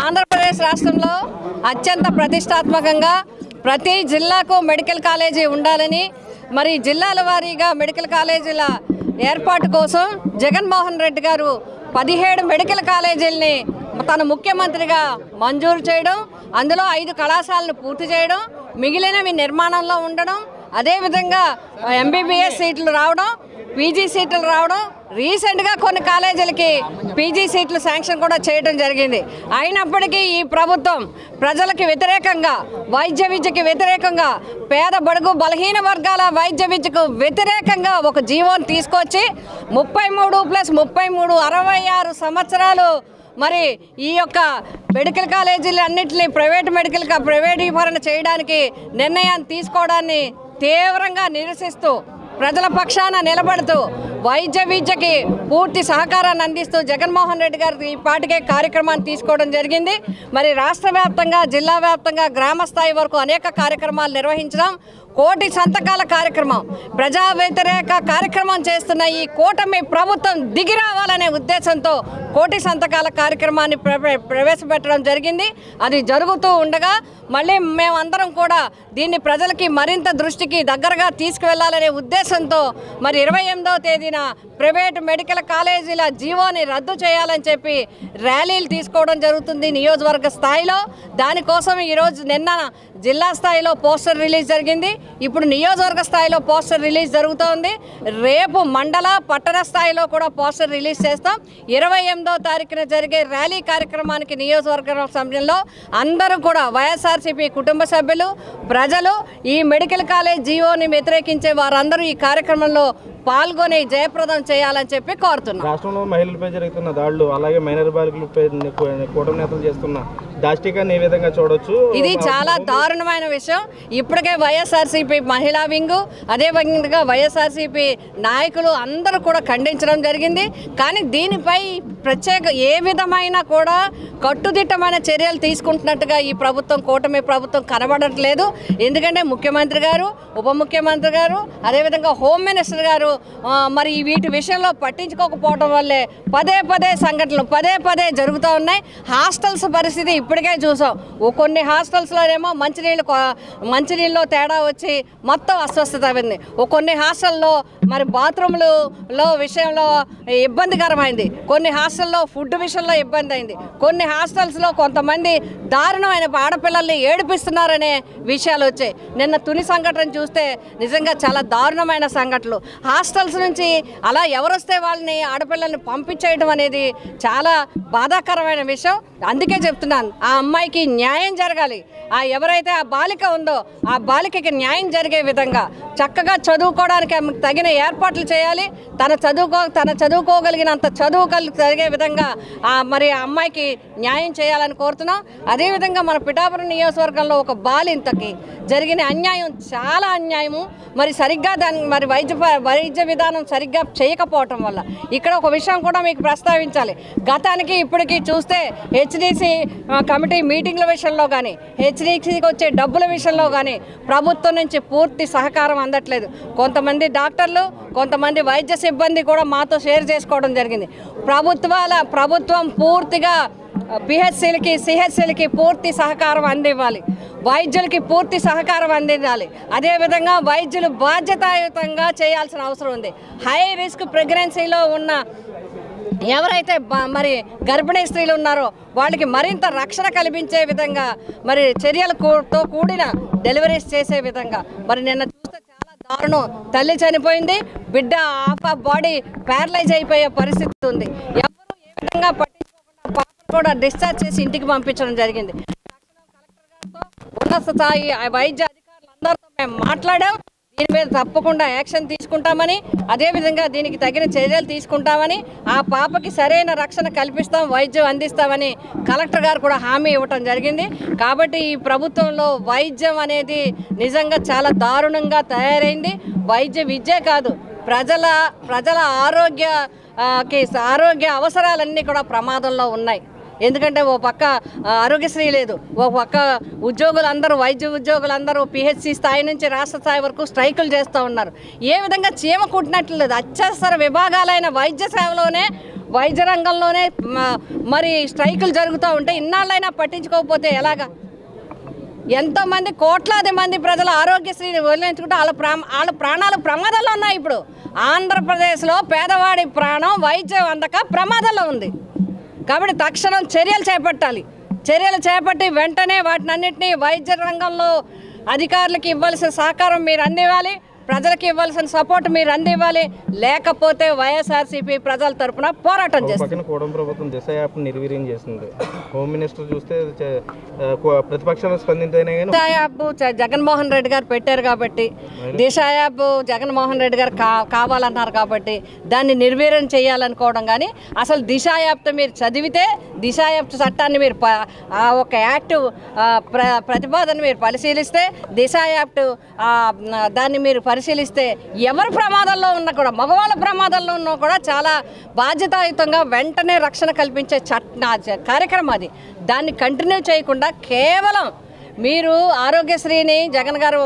ఆంధ్రప్రదేశ్ రాష్ట్రంలో అత్యంత ప్రతిష్టాత్మకంగా ప్రతి జిల్లాకు మెడికల్ కాలేజీ ఉండాలని మరి జిల్లాల వారీగా మెడికల్ కాలేజీల ఏర్పాటు కోసం జగన్మోహన్ రెడ్డి గారు 17 మెడికల్ కాలేజీల్ని తన ముఖ్యమంత్రిగా మంజూరు చేయడం, అందులో 5 కళాశాలను పూర్తి చేయడం, మిగిలినవి నిర్మాణంలో ఉండడం, అదేవిధంగా ఎంబీబీఎస్ సీట్లు రావడం, పీజీ సీట్లు రావడం, రీసెంట్గా కొన్ని కాలేజీలకి పీజీ సీట్లు శాంక్షన్ కూడా చేయడం జరిగింది. అయినప్పటికీ ఈ ప్రభుత్వం ప్రజలకి వ్యతిరేకంగా, వైద్య విద్యకి వ్యతిరేకంగా, పేద బడుగు బలహీన వర్గాల వైద్య విద్యకు వ్యతిరేకంగా ఒక జీవోని తీసుకొచ్చి 33+33 66 సంవత్సరాలు మరి ఈ యొక్క మెడికల్ కాలేజీలు అన్నింటినీ ప్రైవేటీకరణ చేయడానికి నిర్ణయాన్ని తీసుకోవడాన్ని తీవ్రంగా నిరసిస్తూ ప్రజల పక్షాన నిలబడుతూ వైద్య విద్యకి పూర్తి సహకారాన్ని అందిస్తూ జగన్మోహన్ రెడ్డి గారు ఈ పాటికే కార్యక్రమాన్ని తీసుకోవడం జరిగింది. మరి రాష్ట్ర వ్యాప్తంగా, జిల్లా వ్యాప్తంగా, గ్రామ స్థాయి వరకు అనేక కార్యక్రమాలు నిర్వహించడం, 1,000 సంతకాల కార్యక్రమం, ప్రజా వ్యతిరేక కార్యక్రమం చేస్తున్న ఈ కూటమి ప్రభుత్వం దిగి రావాలనే ఉద్దేశంతో 1,000 సంతకాల కార్యక్రమాన్ని ప్రవేశపెట్టడం జరిగింది. అది జరుగుతూ ఉండగా మళ్ళీ మేమందరం కూడా దీన్ని ప్రజలకి మరింత దృష్టికి దగ్గరగా తీసుకువెళ్లాలనే ఉద్దేశంతో మరి 28వ తేదీన ప్రైవేటు మెడికల్ కాలేజీల జీవోని రద్దు చేయాలని చెప్పి ర్యాలీలు తీసుకోవడం జరుగుతుంది నియోజకవర్గ స్థాయిలో. దానికోసం ఈరోజు నిన్న జిల్లా స్థాయిలో పోస్టర్ రిలీజ్ జరిగింది. ఇప్పుడు నియోజకవర్గ స్థాయిలో పోస్టర్ రిలీజ్ జరుగుతోంది. రేపు మండల, పట్టణ స్థాయిలో కూడా పోస్టర్ రిలీజ్ చేస్తాం. 28వ తారీఖున జరిగే ర్యాలీ కార్యక్రమానికి నియోజకవర్గ సమయంలో అందరూ కూడా వైఎస్ఆర్సీపీ కుటుంబ సభ్యులు, ప్రజలు, ఈ మెడికల్ కాలేజ్ జీవోని వ్యతిరేకించే వారందరూ ఈ కార్యక్రమంలో పాల్గొని జయప్రదం చేయాలని చెప్పి కోరుతున్నాం. రాష్ట్రంలో మహిళలపై జరుగుతున్న దాడులు, అలాగే మైనర్ బాలికలపై కూటమి నేతలు చేస్తున్న దాష్టికాన్ని ఏ విధంగా చూడొచ్చు? ఇది చాలా దారుణమైన విషయం. ఇప్పటికే వైఎస్ఆర్సీపీ మహిళా వింగు, అదేవిధంగా వైఎస్ఆర్సీపీ నాయకులు అందరూ కూడా ఖండించడం జరిగింది. కానీ దీనిపై ఏ విధమైన కూడా కట్టుదిట్టమైన చర్యలు తీసుకుంటున్నట్టుగా ఈ ప్రభుత్వం, కూటమి ప్రభుత్వం కనబడట్లేదు. ఎందుకంటే ముఖ్యమంత్రి గారు, ఉప ముఖ్యమంత్రి గారు, అదేవిధంగా హోమ్ మినిస్టర్ గారు మరి వీటి విషయంలో పట్టించుకోకపోవడం వల్లే పదే సంఘటనలు జరుగుతూ ఉన్నాయి. హాస్టల్స్ పరిస్థితి ఇప్పటికే చూసాం. కొన్ని హాస్టల్స్లోనేమో మంచినీళ్ళలో తేడా వచ్చి మొత్తం అస్వస్థత అయింది. కొన్ని హాస్టల్లో మరి బాత్రూమ్లలో విషయంలో ఇబ్బందికరమైంది, కొన్ని హాస్టల్లో ఫుడ్ విషయంలో ఇబ్బంది అయింది, కొన్ని హాస్టల్స్లో కొంతమంది దారుణమైన ఆడపిల్లల్ని ఏడిపిస్తున్నారనే విషయాలు వచ్చాయి. నిన్న తుని సంఘటన చూస్తే నిజంగా చాలా దారుణమైన సంఘటనలు. హాస్టల్స్ నుంచి అలా ఎవరొస్తే వాళ్ళని, ఆడపిల్లల్ని పంపించేయడం అనేది చాలా బాధాకరమైన విషయం. అందుకే చెప్తున్నాను, ఆ అమ్మాయికి న్యాయం జరగాలి. ఎవరైతే ఆ బాలిక ఉందో ఆ బాలికకి న్యాయం జరిగే విధంగా చక్కగా చదువుకోవడానికి తగిన ఏర్పాట్లు చేయాలి. తన చదువుకోగలిగినంత జరిగే విధంగా మరి ఆ అమ్మాయికి న్యాయం చేయాలని కోరుతున్నాం. అదేవిధంగా మన పిఠాపురం నియోజకవర్గంలో ఒక బాలింతకి జరిగిన అన్యాయం చాలా అన్యాయము. మరి సరిగ్గా మరి వైద్య విధానం సరిగ్గా చేయకపోవటం వల్ల ఇక్కడ ఒక విషయం కూడా మీకు ప్రస్తావించాలి. గతానికి ఇప్పటికీ చూస్తే హెచ్డిసి కమిటీ మీటింగ్ల విషయంలో కానీ, హెచ్డిసికి వచ్చే డబ్బుల విషయంలో కానీ ప్రభుత్వం నుంచి పూర్తి సహకారం అందట్లేదు. కొంతమంది డాక్టర్లు, కొంతమంది వైద్య సిబ్బంది కూడా మాతో షేర్ చేసుకోవడం జరిగింది. ప్రభుత్వం పూర్తిగా పిహెచ్సిలకి, సిహెచ్సిలకి పూర్తి సహకారం అందివ్వాలి, వైద్యులకి పూర్తి సహకారం అందించాలి. అదేవిధంగా వైద్యులు బాధ్యతాయుతంగా చేయాల్సిన అవసరం ఉంది. హై రిస్క్ ప్రెగ్నెన్సీలో ఉన్న ఎవరైతే మరి గర్భిణీ స్త్రీలు ఉన్నారో వాళ్ళకి మరింత రక్షణ కల్పించే విధంగా మరి చర్యలతో కూడిన డెలివరీస్ చేసే విధంగా మరి నిన్న చూస్తే చాలా దారుణం. తల్లి చనిపోయింది, బిడ్డ హాఫ్ ఆఫ్ బాడీ ప్యారలైజ్ అయిపోయే పరిస్థితి ఉంది. ఎవరు ఏ విధంగా పట్టించుకోకుండా పాపను కూడా డిశ్చార్జ్ చేసి ఇంటికి పంపించడం జరిగింది. కలెక్టర్ గారితో, ఉన్నత స్థాయి వైద్య అధికారులందరితో మేము మాట్లాడాం. దీని మీద తప్పకుండా యాక్షన్ తీసుకుంటామని, అదేవిధంగా దీనికి తగిన చర్యలు తీసుకుంటామని, ఆ పాపకి సరైన రక్షణ కల్పిస్తాం, వైద్యం అందిస్తామని కలెక్టర్ గారు కూడా హామీ ఇవ్వటం జరిగింది. కాబట్టి ఈ ప్రభుత్వంలో వైద్యం అనేది నిజంగా చాలా దారుణంగా తయారైంది. వైద్య విద్యే కాదు, ప్రజల ఆరోగ్య అవసరాలన్నీ కూడా ప్రమాదంలో ఉన్నాయి. ఎందుకంటే ఓ పక్క ఆరోగ్యశ్రీ లేదు, ఓ పక్క ఉద్యోగులందరూ, వైద్య ఉద్యోగులందరూ పిహెచ్సి స్థాయి నుంచి రాష్ట్ర స్థాయి వరకు స్ట్రైకులు చేస్తూ ఉన్నారు. ఏ విధంగా చీమ కుట్టినట్లు లేదు. అత్యవసర విభాగాలైన వైద్య సేవలోనే వైద్య రంగంలోనే మరి స్ట్రైకులు జరుగుతూ ఉంటే ఇన్నాళ్ళైనా పట్టించుకోకపోతే ఎలాగా? ఎంతోమంది కోట్లాది మంది ప్రజలు ఆరోగ్యశ్రీని వదిలించుకుంటే వాళ్ళ ప్రాణాలు ప్రమాదంలో ఉన్నాయి. ఇప్పుడు ఆంధ్రప్రదేశ్లో పేదవాడి ప్రాణం వైద్యం అందక ప్రమాదంలో ఉంది. కాబట్టి తక్షణం చర్యలు చేపట్టాలి. చర్యలు చేపట్టి వెంటనే వాటినన్నింటినీ వైద్య రంగంలో అధికారులకు ఇవ్వాల్సిన సహకారం మీరు అందివ్వాలి, ప్రజలకు ఇవ్వాల్సిన సపోర్ట్ మీరు అందివ్వాలి. లేకపోతే వైఎస్ఆర్సీపీ ప్రజల తరఫున పోరాటం చేస్తుంది. కూటమి ప్రభుత్వం దిశ యాప్ నిర్వీర్యం చేసింది. హోమ్ మినిస్టర్ చూస్తే ప్రతిపక్షాలు స్పందించైనా దిశ యాప్ జగన్మోహన్ రెడ్డి గారు పెట్టారు కాబట్టి, దిశ యాప్ జగన్మోహన్ రెడ్డి గారు కావాలన్నారు కాబట్టి దాన్ని నిర్వీర్యం చేయాలనుకోవడం. కానీ అసలు దిశ యాప్తో మీరు చదివితే, దిశ యాప్ చట్టాన్ని మీరు ఒక యాక్టివ్ ప్రతిపాదన మీరు పరిశీలిస్తే, దిశ యాప్ దాన్ని మీరు పరిశీలిస్తే ఎవరు ప్రమాదంలో ఉన్నా కూడా, మగవాళ్ళ ప్రమాదంలో ఉన్నా కూడా చాలా బాధ్యతాయుతంగా వెంటనే రక్షణ కల్పించే కార్యక్రమం అది. దాన్ని కంటిన్యూ చేయకుండా కేవలం మీరు ఆరోగ్యశ్రీని జగన్ గారు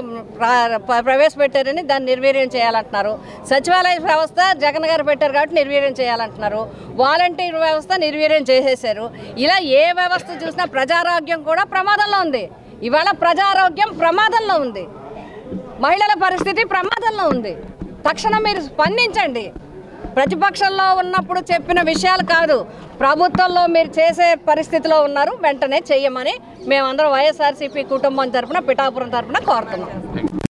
ప్రవేశపెట్టారని దాన్ని నిర్వీర్యం చేయాలంటున్నారు. సచివాలయ వ్యవస్థ జగన్ గారు పెట్టారు కాబట్టి నిర్వీర్యం చేయాలంటున్నారు. వాలంటీర్ వ్యవస్థ నిర్వీర్యం చేసేశారు. ఇలా ఏ వ్యవస్థ చూసినా ప్రజారోగ్యం కూడా ప్రమాదంలో ఉంది. ఇవాళ ప్రజారోగ్యం ప్రమాదంలో ఉంది, మహిళల పరిస్థితి ప్రమాదంలో ఉంది. తక్షణం మీరు స్పందించండి. ప్రతిపక్షంలో ఉన్నప్పుడు చెప్పిన విషయాలు కాదు, ప్రభుత్వంలో మీరు చేసే పరిస్థితిలో ఉన్నారు. వెంటనే చెయ్యమని మేమందరం వైఎస్ఆర్సీపీ కుటుంబం తరఫున, పిఠాపురం తరఫున కోరుతున్నాం.